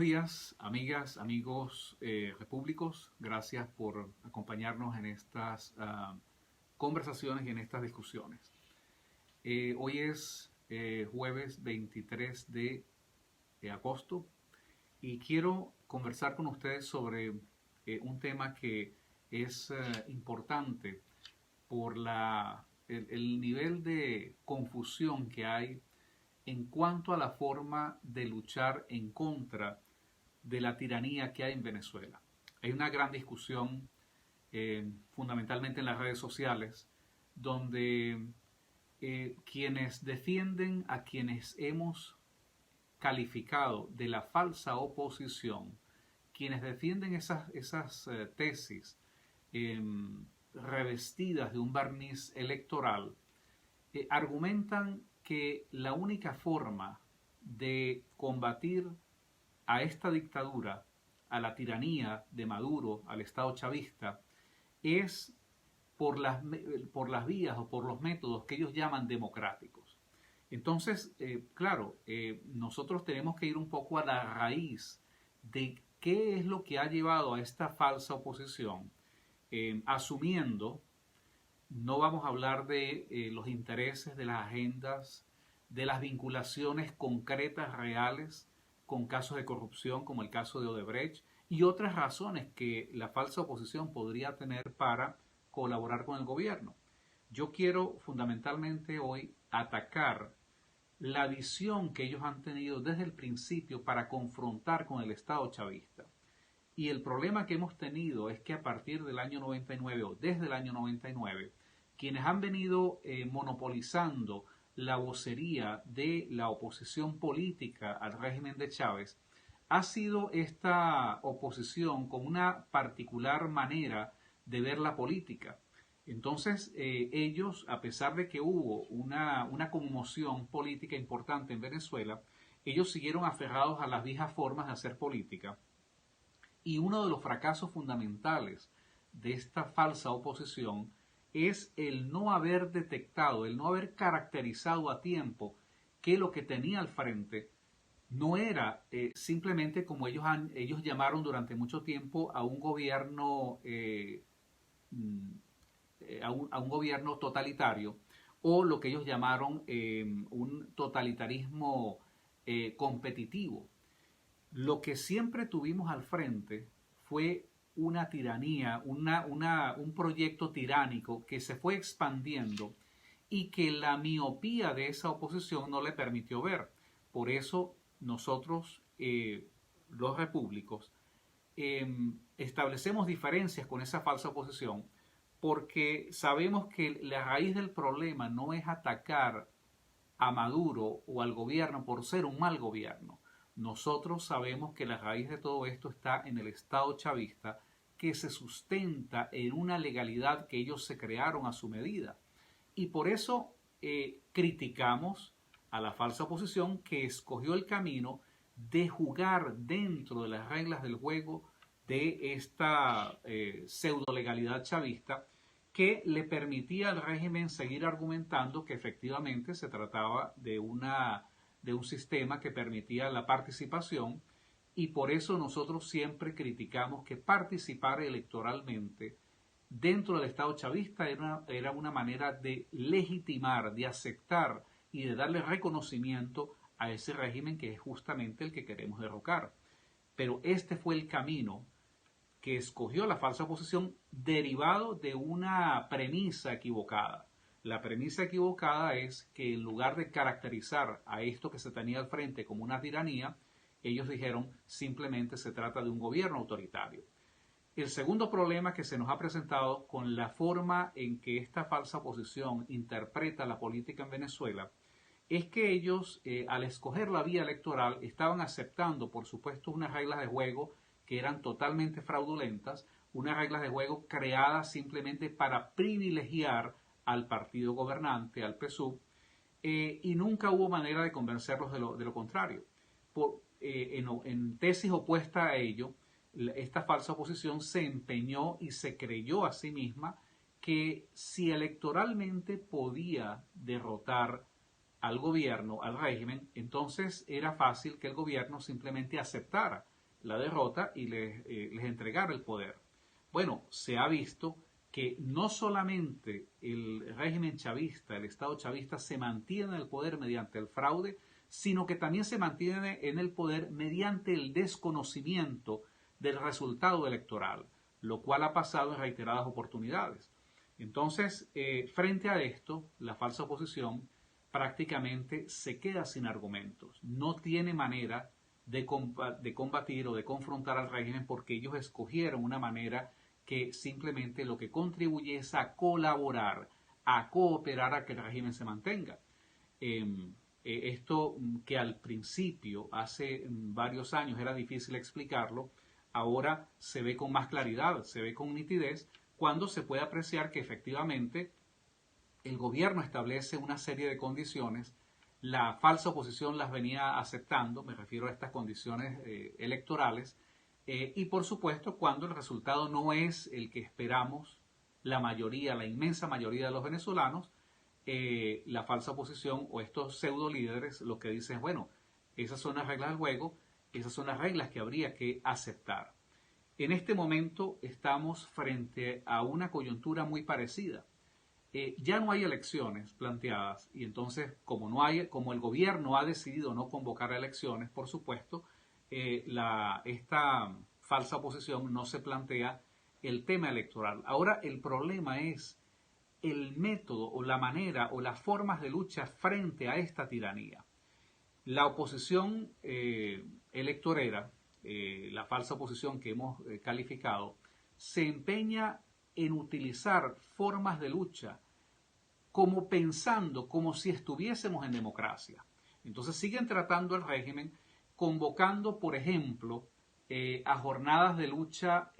días, amigas, amigos repúblicos. Gracias por acompañarnos en estas conversaciones y en estas discusiones. Hoy es jueves 23 de agosto y quiero conversar con ustedes sobre un tema que es importante por el nivel de confusión que hay en cuanto a la forma de luchar en contra de la tiranía que hay en Venezuela. Hay una gran discusión, fundamentalmente en las redes sociales, donde quienes defienden a quienes hemos calificado de la falsa oposición, quienes defienden esas tesis revestidas de un barniz electoral, argumentan que la única forma de combatir a esta dictadura, a la tiranía de Maduro, al Estado chavista, es por las vías o por los métodos que ellos llaman democráticos. Entonces, nosotros tenemos que ir un poco a la raíz de qué es lo que ha llevado a esta falsa oposición, asumiendo. No vamos a hablar de los intereses, de las agendas, de las vinculaciones concretas, reales, con casos de corrupción como el caso de Odebrecht y otras razones que la falsa oposición podría tener para colaborar con el gobierno. Yo quiero fundamentalmente hoy atacar la visión que ellos han tenido desde el principio para confrontar con el Estado chavista. Y el problema que hemos tenido es que a partir del año 99 o desde el año 99, quienes han venido monopolizando la vocería de la oposición política al régimen de Chávez ha sido esta oposición con una particular manera de ver la política. Entonces ellos, a pesar de que hubo una conmoción política importante en Venezuela, ellos siguieron aferrados a las viejas formas de hacer política. Y uno de los fracasos fundamentales de esta falsa oposición es el no haber detectado, el no haber caracterizado a tiempo que lo que tenía al frente no era simplemente como ellos llamaron durante mucho tiempo a un gobierno a un gobierno totalitario, o lo que ellos llamaron un totalitarismo competitivo. Lo que siempre tuvimos al frente fue una tiranía, un proyecto tiránico que se fue expandiendo y que la miopía de esa oposición no le permitió ver. Por eso nosotros, los repúblicos, establecemos diferencias con esa falsa oposición porque sabemos que la raíz del problema no es atacar a Maduro o al gobierno por ser un mal gobierno. Nosotros sabemos que la raíz de todo esto está en el Estado chavista, que se sustenta en una legalidad que ellos se crearon a su medida. Y por eso criticamos a la falsa oposición que escogió el camino de jugar dentro de las reglas del juego de esta pseudo legalidad chavista que le permitía al régimen seguir argumentando que efectivamente se trataba de un sistema que permitía la participación, y por eso nosotros siempre criticamos que participar electoralmente dentro del Estado chavista era una manera de legitimar, de aceptar y de darle reconocimiento a ese régimen que es justamente el que queremos derrocar. Pero este fue el camino que escogió la falsa oposición derivado de una premisa equivocada. La premisa equivocada es que en lugar de caracterizar a esto que se tenía al frente como una tiranía, ellos dijeron simplemente se trata de un gobierno autoritario. El segundo problema que se nos ha presentado con la forma en que esta falsa oposición interpreta la política en Venezuela es que ellos, al escoger la vía electoral, estaban aceptando, por supuesto, unas reglas de juego que eran totalmente fraudulentas, unas reglas de juego creadas simplemente para privilegiar al partido gobernante, al PSUV, y nunca hubo manera de convencerlos de lo contrario. En tesis opuesta a ello, esta falsa oposición se empeñó y se creyó a sí misma que si electoralmente podía derrotar al gobierno, al régimen, entonces era fácil que el gobierno simplemente aceptara la derrota y les entregara el poder. Bueno, se ha visto que no solamente el régimen chavista, el Estado chavista se mantiene en el poder mediante el fraude, sino que también se mantiene en el poder mediante el desconocimiento del resultado electoral, lo cual ha pasado en reiteradas oportunidades. Entonces, frente a esto, la falsa oposición prácticamente se queda sin argumentos, no tiene manera de combatir o de confrontar al régimen porque ellos escogieron una manera que simplemente lo que contribuye es a colaborar, a cooperar a que el régimen se mantenga. Esto que al principio, hace varios años, era difícil explicarlo, ahora se ve con más claridad, se ve con nitidez, cuando se puede apreciar que efectivamente el gobierno establece una serie de condiciones, la falsa oposición las venía aceptando, me refiero a estas condiciones electorales, y por supuesto cuando el resultado no es el que esperamos la mayoría, la inmensa mayoría de los venezolanos, la falsa oposición o estos pseudo líderes lo que dicen es, bueno, esas son las reglas del juego, esas son las reglas que habría que aceptar. En este momento estamos frente a una coyuntura muy parecida. Ya no hay elecciones planteadas y entonces como el gobierno ha decidido no convocar a elecciones, por supuesto, esta falsa oposición no se plantea el tema electoral. Ahora el problema es el método o la manera o las formas de lucha frente a esta tiranía. La oposición electorera, la falsa oposición que hemos calificado, se empeña en utilizar formas de lucha como pensando como si estuviésemos en democracia. Entonces siguen tratando el régimen convocando, por ejemplo, a jornadas de lucha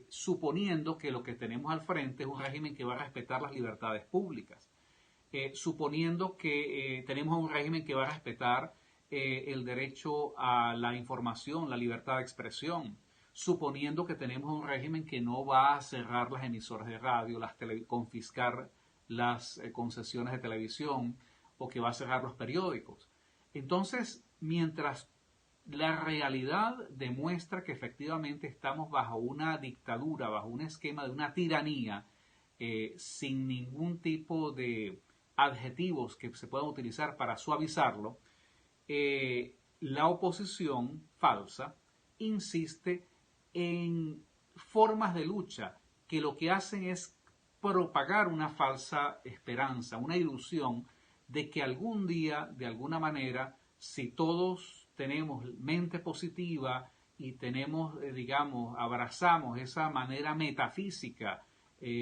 suponiendo que lo que tenemos al frente es un régimen que va a respetar las libertades públicas, suponiendo que tenemos un régimen que va a respetar el derecho a la información, la libertad de expresión, suponiendo que tenemos un régimen que no va a cerrar las emisoras de radio, confiscar las concesiones de televisión o que va a cerrar los periódicos. Entonces, mientras la realidad demuestra que efectivamente estamos bajo una dictadura, bajo un esquema de una tiranía, sin ningún tipo de adjetivos que se puedan utilizar para suavizarlo, la oposición falsa insiste en formas de lucha que lo que hacen es propagar una falsa esperanza, una ilusión de que algún día, de alguna manera, si todos tenemos mente positiva y tenemos, abrazamos esa manera metafísica,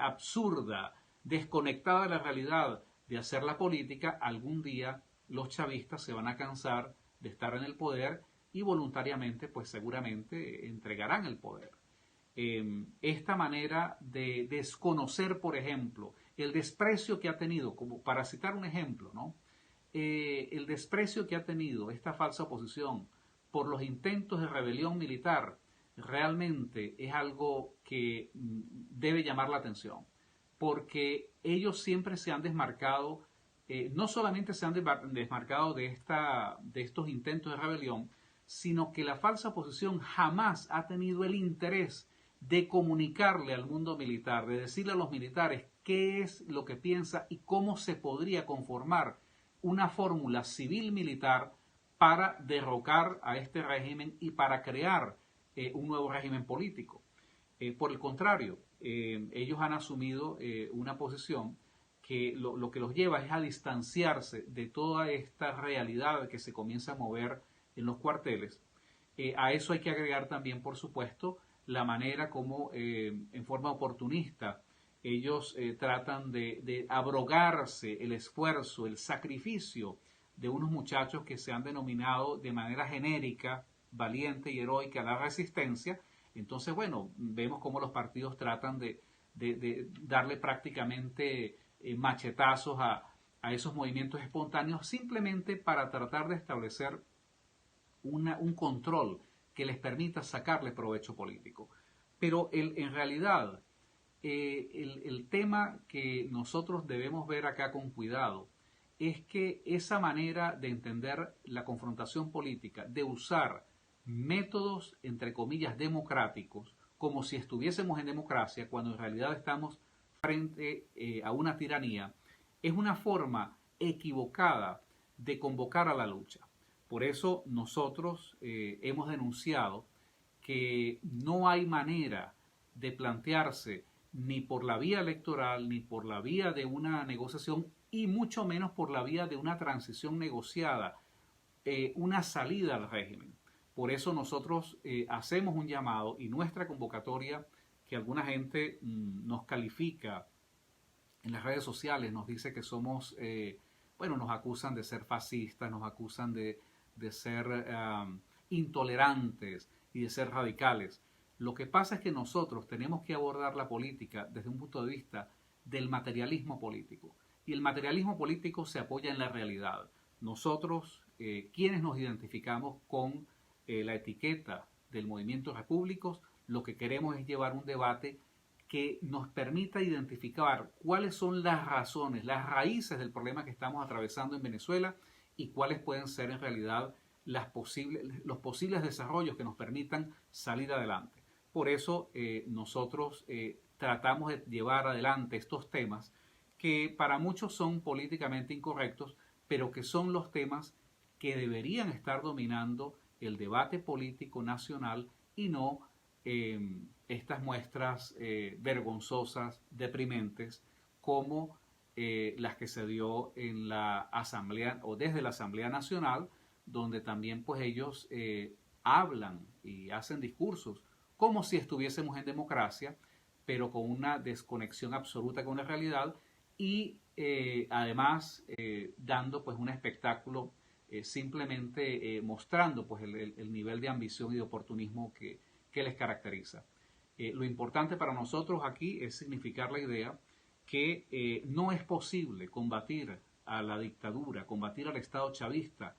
absurda, desconectada de la realidad de hacer la política, algún día los chavistas se van a cansar de estar en el poder y voluntariamente, pues seguramente entregarán el poder. Esta manera de desconocer, por ejemplo, el desprecio que ha tenido, como para citar un ejemplo, ¿no? El desprecio que ha tenido esta falsa oposición por los intentos de rebelión militar realmente es algo que debe llamar la atención, porque ellos siempre se han desmarcado, no solamente se han desmarcado de estos intentos de rebelión, sino que la falsa oposición jamás ha tenido el interés de comunicarle al mundo militar, de decirle a los militares qué es lo que piensa y cómo se podría conformar una fórmula civil-militar para derrocar a este régimen y para crear un nuevo régimen político. Por el contrario, ellos han asumido una posición que lo que los lleva es a distanciarse de toda esta realidad que se comienza a mover en los cuarteles. A eso hay que agregar también, por supuesto, la manera como en forma oportunista ellos tratan de abrogarse el esfuerzo, el sacrificio de unos muchachos que se han denominado de manera genérica, valiente y heroica la resistencia. Entonces, bueno, vemos cómo los partidos tratan de darle prácticamente machetazos a esos movimientos espontáneos simplemente para tratar de establecer un control que les permita sacarle provecho político. Pero en realidad, el tema que nosotros debemos ver acá con cuidado es que esa manera de entender la confrontación política, de usar métodos, entre comillas, democráticos, como si estuviésemos en democracia, cuando en realidad estamos frente a una tiranía, es una forma equivocada de convocar a la lucha. Por eso nosotros hemos denunciado que no hay manera de plantearse ni por la vía electoral, ni por la vía de una negociación, y mucho menos por la vía de una transición negociada, una salida al régimen. Por eso nosotros hacemos un llamado, y nuestra convocatoria, que alguna gente nos califica en las redes sociales, nos dice que somos, bueno, nos acusan de ser fascistas, nos acusan de ser intolerantes y de ser radicales. Lo que pasa es que nosotros tenemos que abordar la política desde un punto de vista del materialismo político. Y el materialismo político se apoya en la realidad. Nosotros, quienes nos identificamos con la etiqueta del movimiento Repúblicos, lo que queremos es llevar un debate que nos permita identificar cuáles son las razones, las raíces del problema que estamos atravesando en Venezuela y cuáles pueden ser en realidad los posibles desarrollos que nos permitan salir adelante. Por eso nosotros tratamos de llevar adelante estos temas que para muchos son políticamente incorrectos, pero que son los temas que deberían estar dominando el debate político nacional y no estas muestras vergonzosas, deprimentes, como las que se dio en la Asamblea o desde la Asamblea Nacional, donde también pues ellos hablan y hacen discursos como si estuviésemos en democracia, pero con una desconexión absoluta con la realidad y además dando pues un espectáculo simplemente mostrando pues el nivel de ambición y de oportunismo que les caracteriza. Lo importante para nosotros aquí es significar la idea que no es posible combatir a la dictadura, combatir al Estado chavista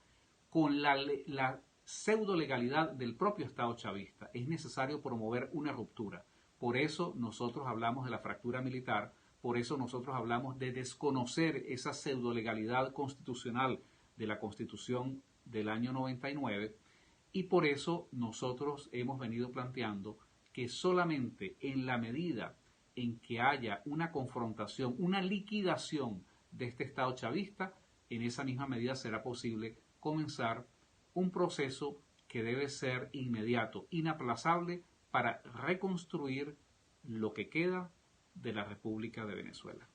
con la pseudo legalidad del propio Estado chavista. Es necesario promover una ruptura. Por eso nosotros hablamos de la fractura militar, por eso nosotros hablamos de desconocer esa pseudo legalidad constitucional de la Constitución del año 99, y por eso nosotros hemos venido planteando que solamente en la medida en que haya una confrontación, una liquidación de este Estado chavista, en esa misma medida será posible comenzar un proceso que debe ser inmediato, inaplazable, para reconstruir lo que queda de la República de Venezuela.